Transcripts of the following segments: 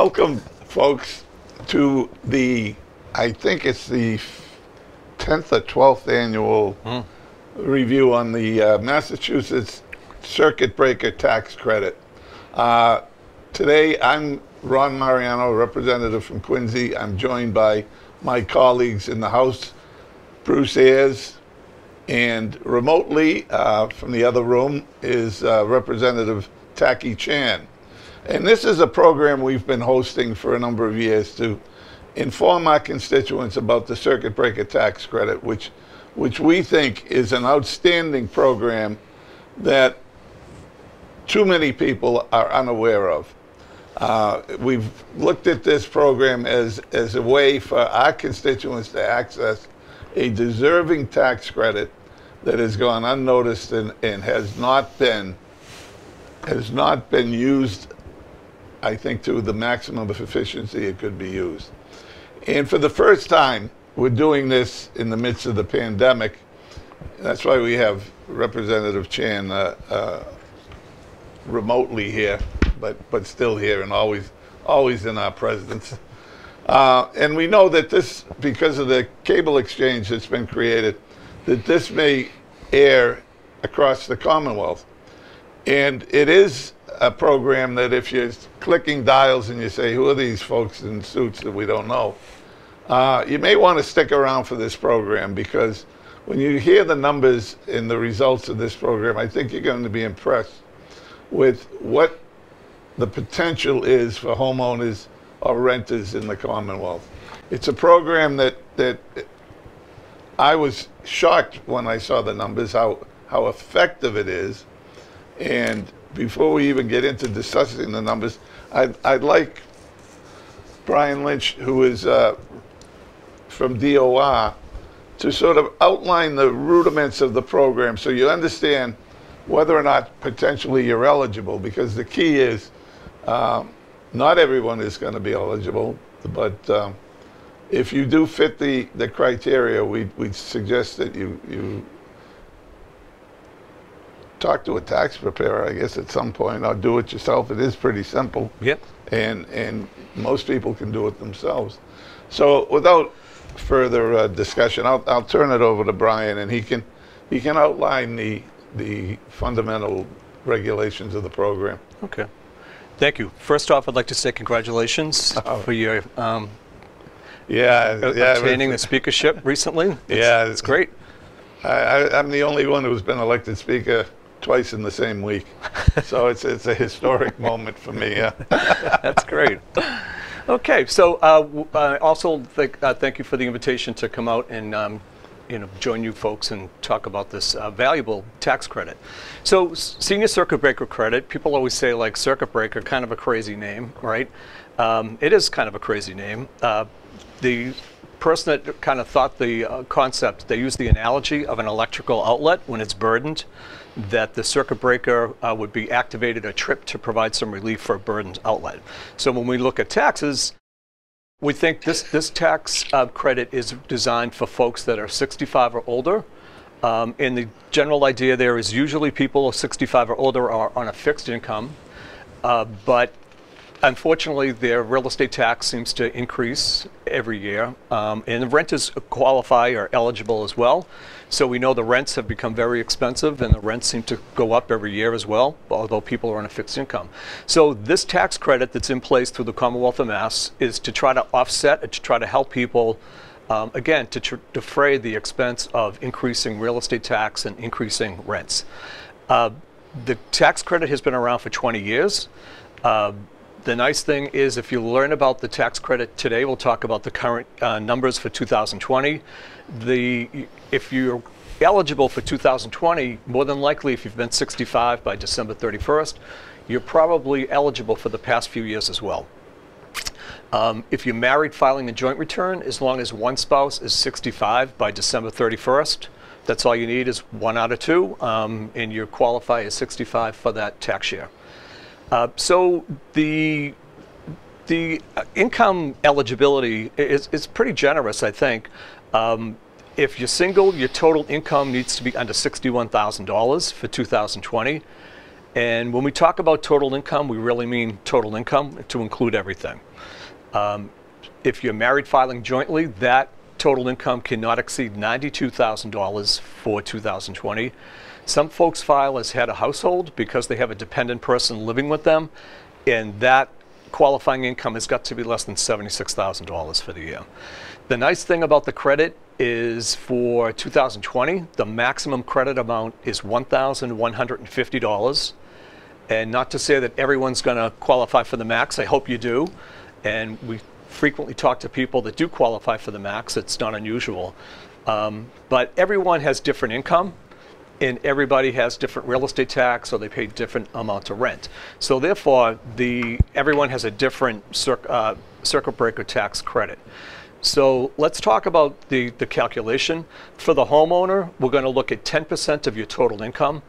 Welcome, folks, to I think it's the 10th or 12th annual review on the Massachusetts Circuit Breaker Tax Credit. Today, I'm Ron Mariano, representative from Quincy. I'm joined by my colleagues in the House, Bruce Ayers, and remotely from the other room is Representative Taki Chan. And this is a program we've been hosting for a number of years to inform our constituents about the Circuit Breaker Tax Credit, which we think is an outstanding program that too many people are unaware of. We've looked at this program as a way for our constituents to access a deserving tax credit that has gone unnoticed and has not been used, I think, to the maximum of efficiency it could be used. And for the first time, we're doing this in the midst of the pandemic. That's why we have Representative Chan remotely here, but still here and always in our presence. And we know that this, because of the cable exchange that's been created, that this may air across the Commonwealth. And it is a program that if you're clicking dials and you say, who are these folks in suits that we don't know, you may want to stick around for this program, because when you hear the numbers and the results of this program, I think you're going to be impressed with what the potential is for homeowners or renters in the Commonwealth. It's a program that I was shocked when I saw the numbers, how effective it is. And before we even get into discussing the numbers, I'd like Brian Lynch, who is from DOR, to sort of outline the rudiments of the program so you understand whether or not potentially you're eligible, because the key is not everyone is going to be eligible, but if you do fit the criteria, we'd suggest that you talk to a tax preparer, I guess, at some point, or do it yourself. It is pretty simple. Yep. And most people can do it themselves. So without further discussion, I'll turn it over to Brian, and he can outline the fundamental regulations of the program. Okay. Thank you. First off, I'd like to say congratulations for your obtaining the speakership recently. It's great. I'm the only one who's been elected speaker twice in the same week, so it's a historic moment for me. Yeah. That's great. Okay, so also thank you for the invitation to come out and join you folks and talk about this valuable tax credit. So Senior Circuit Breaker Credit, people always say, like, circuit breaker, kind of a crazy name, right? It is kind of a crazy name. The person that kind of thought the concept, they used the analogy of an electrical outlet when it's burdened, that the circuit breaker would be activated a trip to provide some relief for a burdened outlet. So when we look at taxes, we think this tax credit is designed for folks that are 65 or older. And the general idea there is usually people 65 or older are on a fixed income, but unfortunately, their real estate tax seems to increase every year, and the renters qualify or eligible as well. So we know the rents have become very expensive, and the rents seem to go up every year as well, although people are on a fixed income. So this tax credit that's in place through the Commonwealth of Mass is to try to offset, to try to help people, again, to defray the expense of increasing real estate tax and increasing rents. The tax credit has been around for 20 years. The nice thing is, if you learn about the tax credit today, we'll talk about the current numbers for 2020. If you're eligible for 2020, more than likely, if you've been 65 by December 31st, you're probably eligible for the past few years as well. If you're married filing a joint return, as long as one spouse is 65 by December 31st, that's all you need is one out of two, and you qualify as 65 for that tax year. So the income eligibility is pretty generous, I think. If you're single, your total income needs to be under $61,000 for 2020. And when we talk about total income, we really mean total income to include everything. If you're married filing jointly, that total income cannot exceed $92,000 for 2020. Some folks file as head of household because they have a dependent person living with them, and that qualifying income has got to be less than $76,000 for the year. The nice thing about the credit is for 2020, the maximum credit amount is $1,150. And not to say that everyone's going to qualify for the max. I hope you do. And we frequently talk to people that do qualify for the max. It's not unusual. But everyone has different income, and everybody has different real estate tax, or they pay different amounts of rent. So therefore, everyone has a different circuit breaker tax credit. So let's talk about the calculation. For the homeowner, we're going to look at 10% of your total income.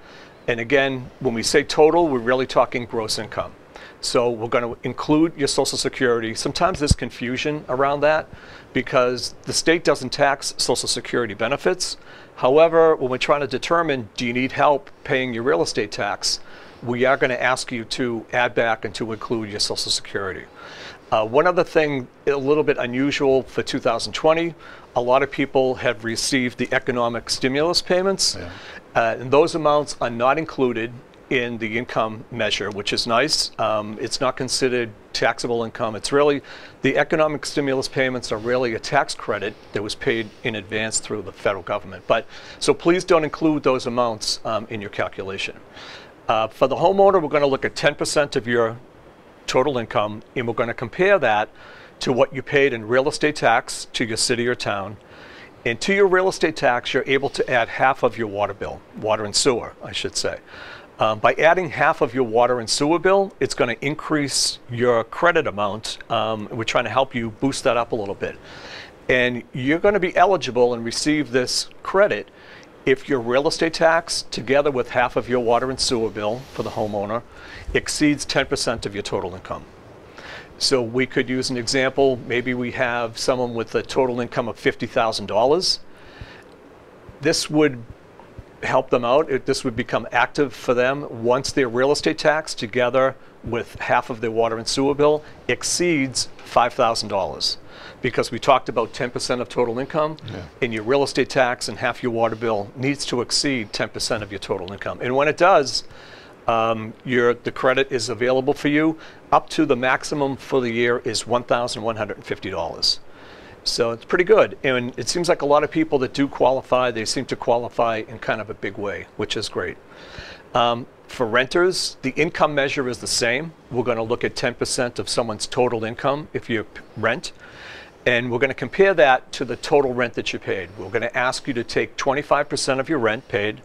And again, when we say total, we're really talking gross income. So we're going to include your Social Security. Sometimes there's confusion around that because the state doesn't tax Social Security benefits. However, when we're trying to determine, do you need help paying your real estate tax, we are going to ask you to add back and to include your Social Security. One other thing, a little bit unusual for 2020, a lot of people have received the economic stimulus payments, and those amounts are not included in the income measure, which is nice. It's not considered taxable income. It's really, the economic stimulus payments are really a tax credit that was paid in advance through the federal government. So please don't include those amounts in your calculation. For the homeowner, we're going to look at 10% of your total income, and we're going to compare that to what you paid in real estate tax to your city or town. And to your real estate tax, you're able to add half of your water bill, water and sewer, I should say. By adding half of your water and sewer bill, it's going to increase your credit amount. We're trying to help you boost that up a little bit. And you're going to be eligible and receive this credit if your real estate tax, together with half of your water and sewer bill for the homeowner, exceeds 10% of your total income. So we could use an example. Maybe we have someone with a total income of $50,000. This would help them out. This would become active for them once their real estate tax, together with half of their water and sewer bill, exceeds $5,000. Because we talked about 10% of total income, and your real estate tax and half your water bill needs to exceed 10% of your total income. And when it does, the credit is available for you. Up to the maximum for the year is $1,150. So it's pretty good. And it seems like a lot of people that do qualify, they seem to qualify in kind of a big way, which is great. For renters, the income measure is the same. We're going to look at 10% of someone's total income if you rent. And we're going to compare that to the total rent that you paid. We're going to ask you to take 25% of your rent paid,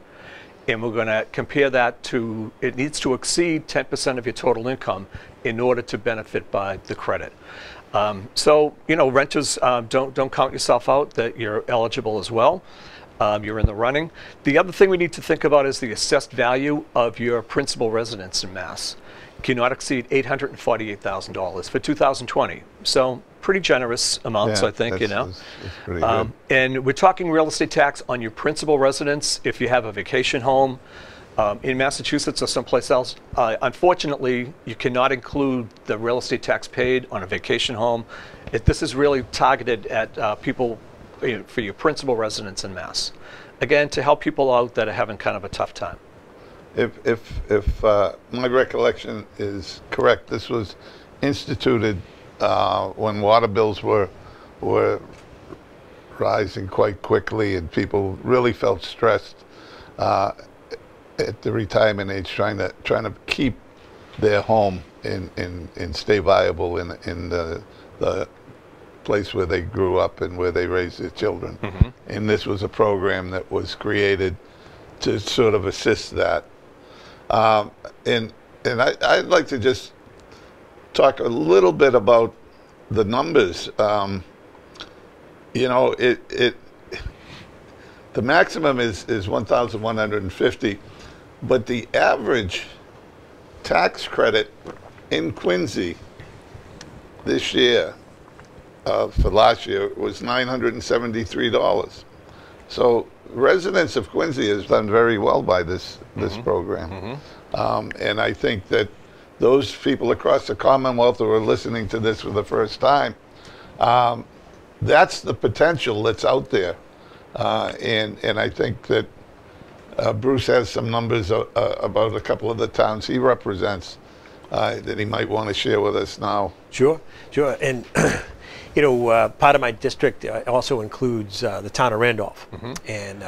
and we're going to compare that to, it needs to exceed 10% of your total income in order to benefit by the credit. So, you know, renters, don't count yourself out, that you're eligible as well. You're in the running. The other thing we need to think about is the assessed value of your principal residence in Mass. Cannot exceed $848,000 for 2020. So pretty generous amounts, I think, you know. That's pretty good. And we're talking real estate tax on your principal residence if you have a vacation home in Massachusetts or someplace else. Unfortunately, you cannot include the real estate tax paid on a vacation home. This is really targeted at people, you know, for your principal residence in Mass. Again, to help people out that are having kind of a tough time. If my recollection is correct, this was instituted when water bills were rising quite quickly, and people really felt stressed at the retirement age, trying to keep their home and stay viable in the place where they grew up and where they raised their children. And this was a program that was created to sort of assist that. And I'd like to just talk a little bit about the numbers. You know, the maximum is 1,150, but the average tax credit in Quincy this year, for last year, was $973. So residents of Quincy has done very well by this program. And I think that those people across the Commonwealth who are listening to this for the first time, that's the potential that's out there. And I think that Bruce has some numbers about a couple of the towns he represents that he might want to share with us now. Sure, sure. And, you know, part of my district also includes the town of Randolph. And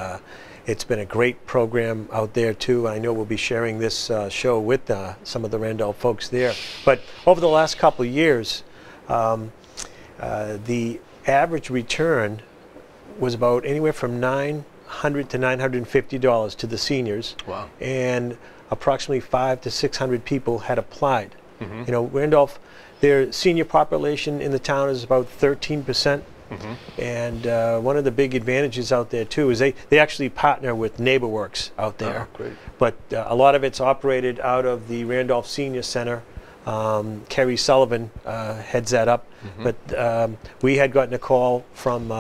it's been a great program out there, too. I know we'll be sharing this show with some of the Randolph folks there. But over the last couple of years, the average return was about anywhere from $900 to $950 to the seniors. Wow. And approximately 500 to 600 people had applied. You know, Randolph, their senior population in the town is about 13%. And one of the big advantages out there too is they actually partner with NeighborWorks out there. Oh, great. But a lot of it's operated out of the Randolph Senior Center. Kerry Sullivan heads that up. But we had gotten a call from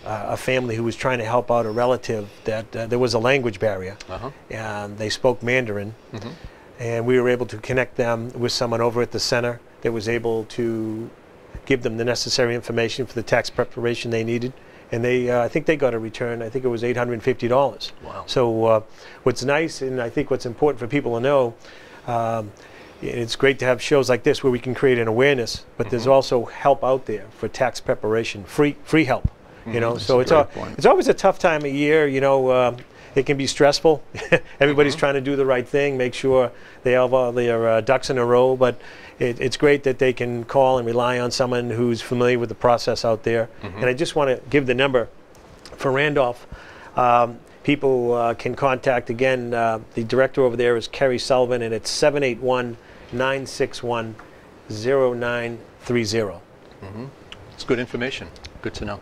a family who was trying to help out a relative that there was a language barrier. And they spoke Mandarin. And we were able to connect them with someone over at the center that was able to give them the necessary information for the tax preparation they needed. And they, I think they got a return, I think it was $850. Wow. So what's nice, and I think what's important for people to know, it's great to have shows like this where we can create an awareness, but there's also help out there for tax preparation, free help. You know, so it's always a tough time of year. You know, it can be stressful. Everybody's trying to do the right thing, make sure they have all their ducks in a row. But it's great that they can call and rely on someone who's familiar with the process out there. And I just want to give the number for Randolph. People can contact again. The director over there is Kerry Sullivan, and it's 781-961-0930. It's good information. Good to know.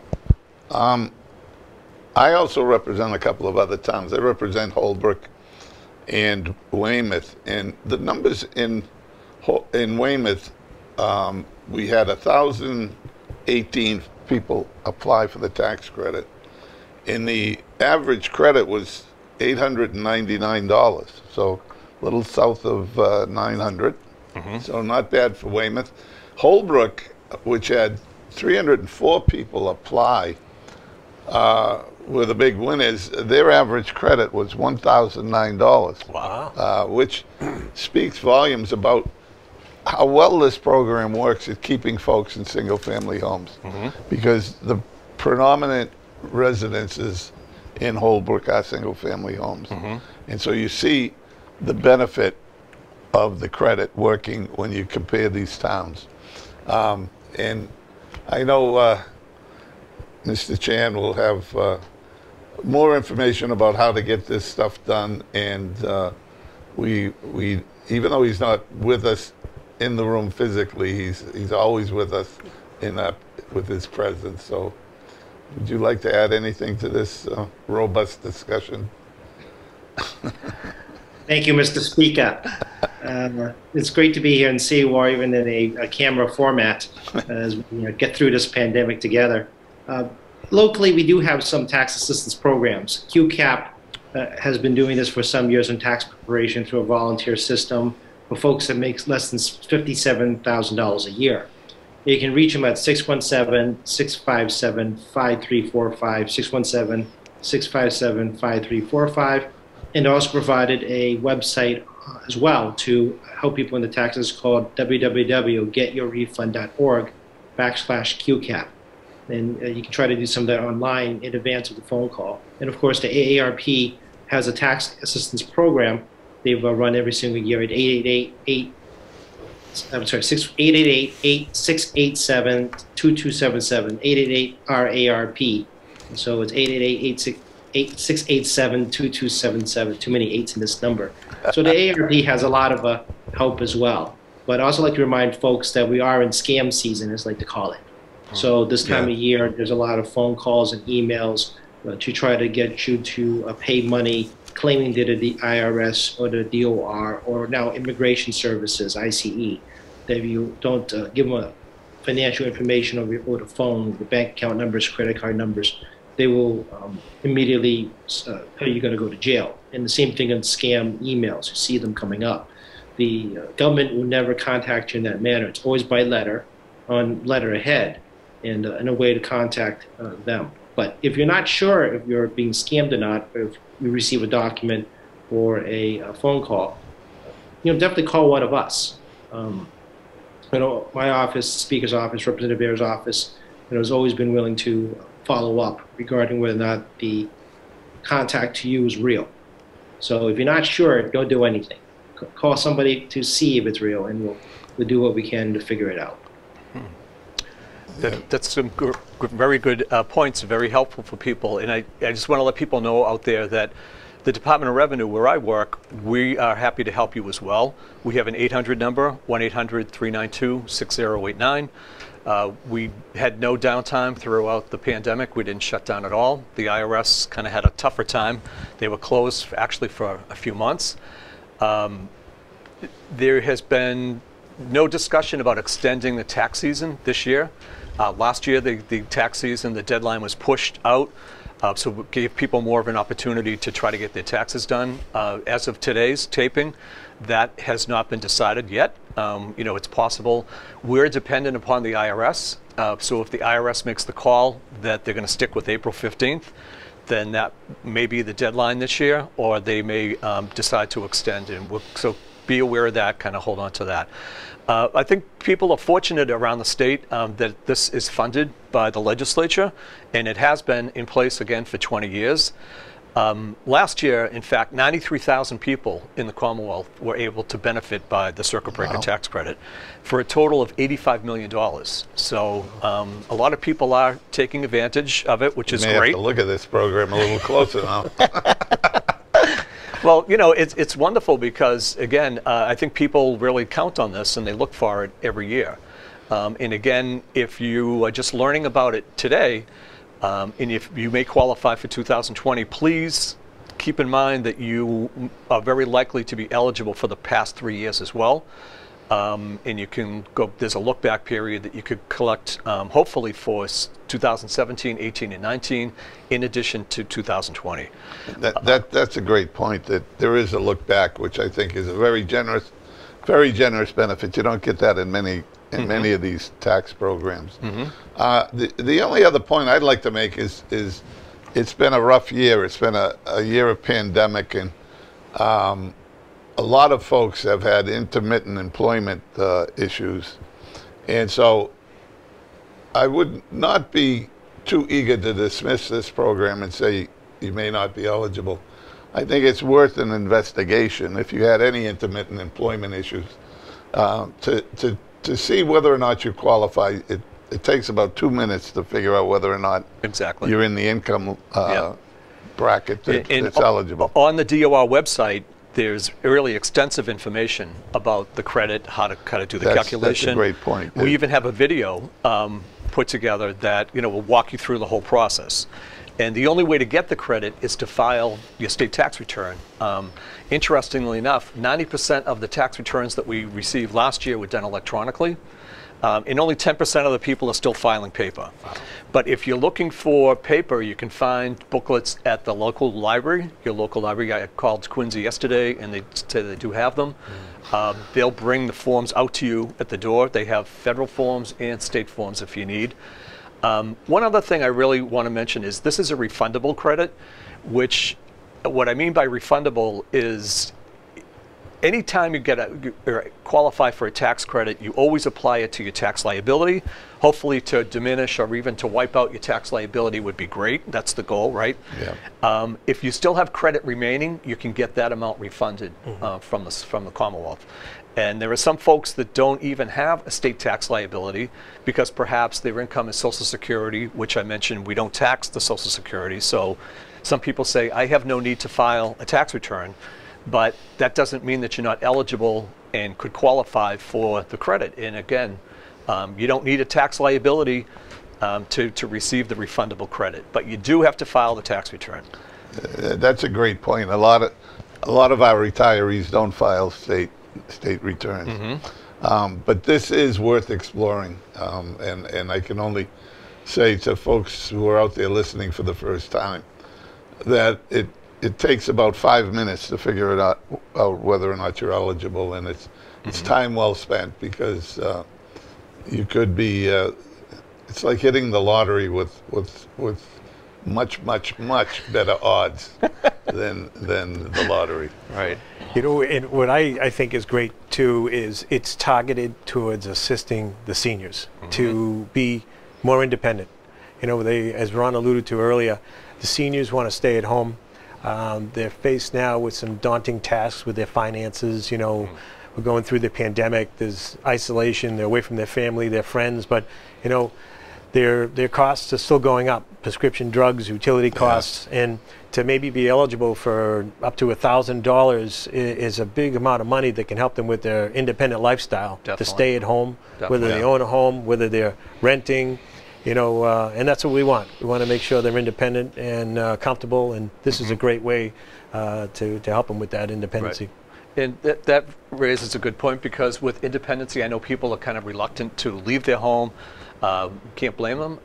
I also represent a couple of other towns. I represent Holbrook and Weymouth, and the numbers in Weymouth, we had 1,018 people apply for the tax credit, and the average credit was $899, so a little south of 900. So not bad for Weymouth. Holbrook, which had 304 people apply, were the big winners. Their average credit was $1,009. Wow. Which speaks volumes about how well this program works at keeping folks in single-family homes, because the predominant residences in Holbrook are single-family homes. And so you see the benefit of the credit working when you compare these towns. And I know Mr. Chan will have more information about how to get this stuff done, and we even though he's not with us in the room physically, he's always with us with his presence. So would you like to add anything to this robust discussion? Thank you, Mr. Speaker. It's great to be here and see you even in a camera format as we get through this pandemic together. Locally, we do have some tax assistance programs. QCAP has been doing this for some years in tax preparation through a volunteer system for folks that make less than $57,000 a year. You can reach them at 617-657-5345, 617-657-5345, and also provided a website as well to help people in the taxes called www.getyourrefund.org/QCAP. And you can try to do some of that online in advance of the phone call. And of course, the AARP has a tax assistance program they've run every single year at 888-687-2277, 888-RARP. So it's 888-687-2277. Too many eights in this number. So the AARP has a lot of help as well. But I also like to remind folks that we are in scam season, as I like to call it. So this time of year, there's a lot of phone calls and emails to try to get you to pay money claiming to the IRS or the DOR or now Immigration Services, ICE, that if you don't give them financial information over the phone, the bank account numbers, credit card numbers, they will immediately tell you you're going to go to jail. And the same thing on scam emails. You see them coming up. The government will never contact you in that manner. It's always by letter, on letterhead, and a way to contact them. But if you're not sure if you're being scammed or not, or if you receive a document or a phone call, definitely call one of us. My office, Speaker's office, Representative Ayers' office, has always been willing to follow up regarding whether or not the contact to you is real. So if you're not sure, don't do anything. Call somebody to see if it's real, and we'll do what we can to figure it out. That's some very good points, very helpful for people. And I just want to let people know out there that the Department of Revenue, where I work, we are happy to help you as well. We have an 800 number, 1-800-392-6089. We had no downtime throughout the pandemic. We didn't shut down at all. The IRS kind of had a tougher time. They were closed actually for a few months. There has been no discussion about extending the tax season this year. Last year, the tax season, the deadline was pushed out, so it gave people more of an opportunity to try to get their taxes done. As of today's taping, that has not been decided yet. It's possible. We're dependent upon the IRS, so if the IRS makes the call that they're going to stick with April 15th, then that may be the deadline this year, or they may decide to extend. So be aware of that, kind of hold on to that. I think people are fortunate around the state that this is funded by the legislature, and it has been in place again for 20 years. Last year, in fact, 93,000 people in the Commonwealth were able to benefit by the circuit breaker tax credit for a total of $85 million. So a lot of people are taking advantage of it, which is great. Have to look at this program a little closer now. Well, it's wonderful because, again, I think people really count on this and they look for it every year. And again, if you are just learning about it today, and if you may qualify for 2020, please keep in mind that you are very likely to be eligible for the past 3 years as well. And you can go, there's a look back period that you could collect, hopefully for 2017, 18, and 19, in addition to 2020. That's a great point, that there is a look back, which I think is a very generous benefit. You don't get that in many of these tax programs. The only other point I'd like to make is it's been a rough year. It's been a year of pandemic, and a lot of folks have had intermittent employment issues. And so I would not be too eager to dismiss this program and say you may not be eligible. I think it's worth an investigation if you had any intermittent employment issues to see whether or not you qualify. It takes about 2 minutes to figure out whether or not you're in the income bracket that's eligible. On the DOR website, there's really extensive information about the credit, how to do the calculation. That's a great point. We even have a video put together that will walk you through the whole process. And the only way to get the credit is to file your state tax return. Interestingly enough, 90% of the tax returns that we received last year were done electronically. And only 10% of the people are still filing paper. But if you're looking for paper, you can find booklets at the local library. Your local library, I called Quincy yesterday, and they say they do have them. They'll bring the forms out to you at the door. They have federal forms and state forms if you need. One other thing I really want to mention is this is a refundable credit, which what I mean by refundable is anytime you qualify for a tax credit, you always apply it to your tax liability. Hopefully to diminish or even to wipe out your tax liability would be great. That's the goal, right? Yeah. If you still have credit remaining, you can get that amount refunded from the Commonwealth. And there are some folks that don't even have a state tax liability because perhaps their income is Social Security, which I mentioned we don't tax the Social Security. So some people say, I have no need to file a tax return. But that doesn't mean that you're not eligible and could qualify for the credit. And again, you don't need a tax liability to receive the refundable credit, but you do have to file the tax return. That's a great point. A lot of our retirees don't file state returns, but this is worth exploring. And I can only say to folks who are out there listening for the first time that it takes about 5 minutes to figure it out whether or not you're eligible, and it's time well spent, because you could be it's like hitting the lottery with much better odds than the lottery. Right. You know, and what I think is great too is it's targeted towards assisting the seniors to be more independent. You know, they, as Ron alluded to earlier, the seniors want to stay at home. They're faced now with some daunting tasks with their finances. You know, we're going through the pandemic. There's isolation. They're away from their family, their friends. But you know, their costs are still going up. Prescription drugs, utility costs, and to maybe be eligible for up to $1,000 is a big amount of money that can help them with their independent lifestyle. Definitely. To stay at home, Definitely. whether they own a home, whether they're renting. You know, and that's what we want. We want to make sure they're independent and comfortable, and this is a great way to help them with that independency. Right. And that raises a good point, because with independency, I know people are kind of reluctant to leave their home. Can't blame them.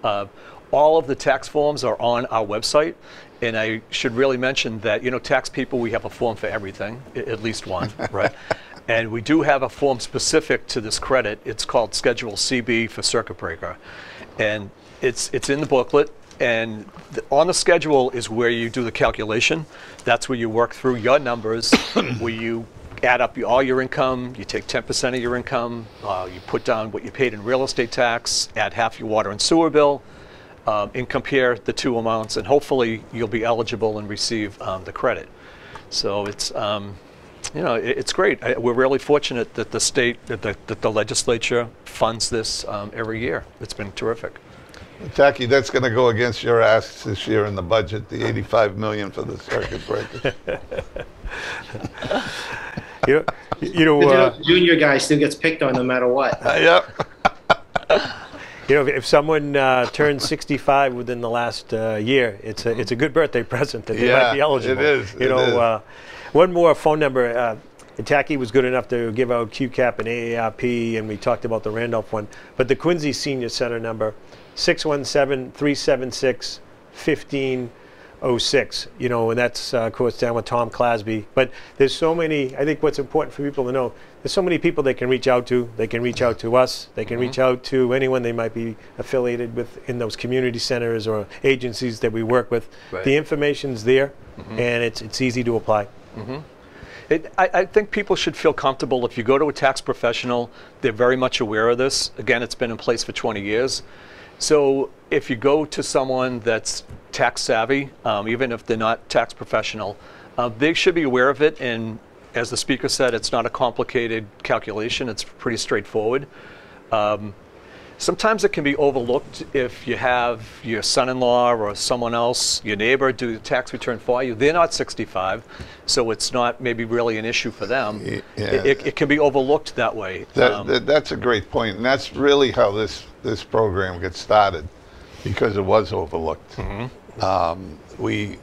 All of the tax forms are on our website, and I should really mention that, you know, tax people, we have a form for everything, at least one, right? And we do have a form specific to this credit. It's called Schedule CB for Circuit Breaker. And it's in the booklet, and on the schedule is where you do the calculation. That's where you work through your numbers, where you add up all your income, you take 10% of your income, you put down what you paid in real estate tax, add half your water and sewer bill, and compare the two amounts, and hopefully you'll be eligible and receive the credit. So it's, you know, it's great. We're really fortunate that the state, that the legislature funds this every year. It's been terrific. Tacky, that's going to go against your asks this year in the budget, the $85 million for the circuit breakers. You know, junior guy still gets picked on no matter what. Yep. You know, if someone turns 65 within the last year, it's a good birthday present that they might be eligible. It is. You know, one more phone number. Tacky was good enough to give out QCAP and AARP, and we talked about the Randolph one. But the Quincy Senior Center number, 617-376-1506. You know, and that's of course down with Tom Clasby. But there's so many. I think what's important for people to know, there's so many people they can reach out to. They can reach out to us. They can reach out to anyone they might be affiliated with in those community centers or agencies that we work with. Right. The information's there, and it's easy to apply. I think people should feel comfortable. If you go to a tax professional, they're very much aware of this. Again, it's been in place for 20 years. So if you go to someone that's tax savvy, even if they're not tax professional, they should be aware of it. And as the speaker said, it's not a complicated calculation. It's pretty straightforward. Sometimes it can be overlooked if you have your son-in-law or someone else, your neighbor, do the tax return for you. They're not 65, so it's not maybe really an issue for them. Yeah. It can be overlooked that way. That's a great point, and that's really how this program gets started, because it was overlooked. We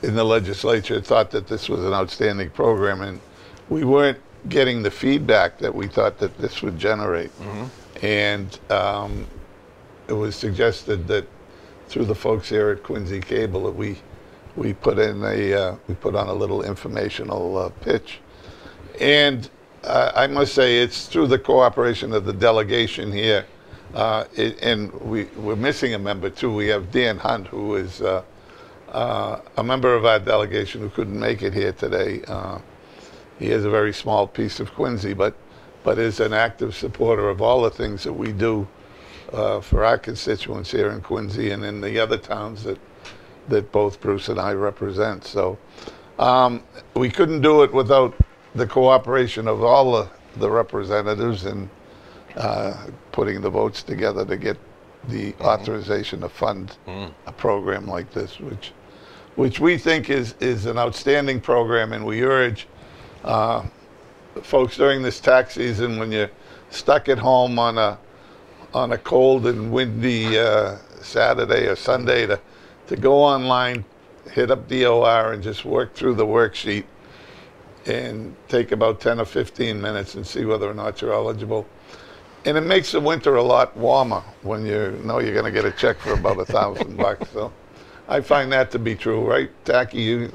in the legislature thought that this was an outstanding program, and we weren't getting the feedback that we thought that this would generate. And it was suggested that through the folks here at Quincy Cable that we put in we put on a little informational pitch. And I must say, it's through the cooperation of the delegation here, and we're missing a member too. We have Dan Hunt, who is a member of our delegation who couldn't make it here today. He is a very small piece of Quincy, but is an active supporter of all the things that we do for our constituents here in Quincy and in the other towns that both Bruce and I represent. So we couldn't do it without the cooperation of all the representatives and putting the votes together to get the authorization to fund a program like this, which we think is an outstanding program, and we urge folks during this tax season, when you're stuck at home on a cold and windy Saturday or Sunday, to go online, hit up DOR, and just work through the worksheet and take about 10 or 15 minutes and see whether or not you're eligible. And it makes the winter a lot warmer when you know you're going to get a check for about $1,000. So I find that to be true, right? Tacky,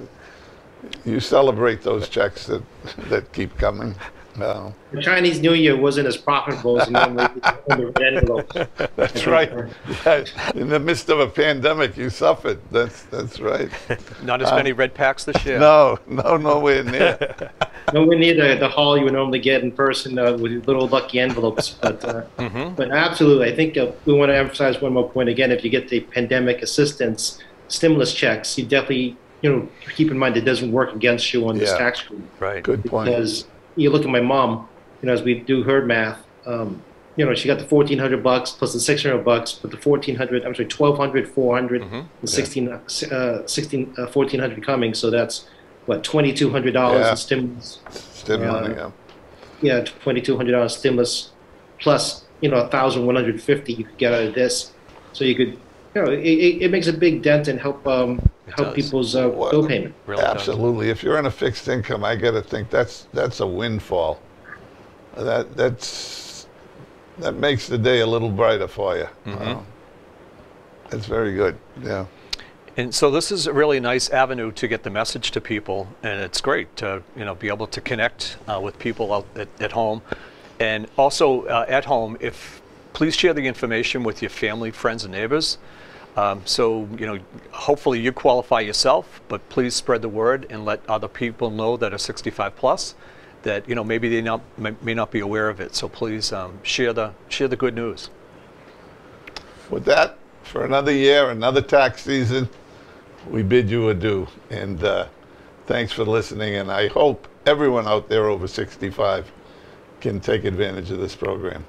you celebrate those checks that keep coming. The Chinese New Year wasn't as profitable as the envelopes. That's right. Yeah, in the midst of a pandemic, you suffered. That's right. Not as many red packs this year. No, nowhere near. Nowhere near the haul you would normally get in person with little lucky envelopes. But absolutely, I think we want to emphasize one more point again. If you get the pandemic assistance stimulus checks, you definitely keep in mind it doesn't work against you on this tax credit. Right. Good point. Because you look at my mom, as we do her math, she got the $1,400 plus the $600, but the $1,200, 400, and $1,400 coming. So that's what, $2,200 in stimulus. Stimulus, yeah, $2,200 stimulus plus $1,150 you could get out of this. So you could, it makes a big dent and help people's bill payment. Really absolutely. If you're on a fixed income, I got to think that's a windfall. That makes the day a little brighter for you. That's very good. Yeah. And so this is a really nice avenue to get the message to people, and it's great to be able to connect with people out at home, and also at home. Please share the information with your family, friends, and neighbors. So hopefully you qualify yourself, but please spread the word and let other people know that are 65 plus that maybe they may not be aware of it. So please share the good news. With that, for another year, another tax season, we bid you adieu. And thanks for listening. And I hope everyone out there over 65 can take advantage of this program.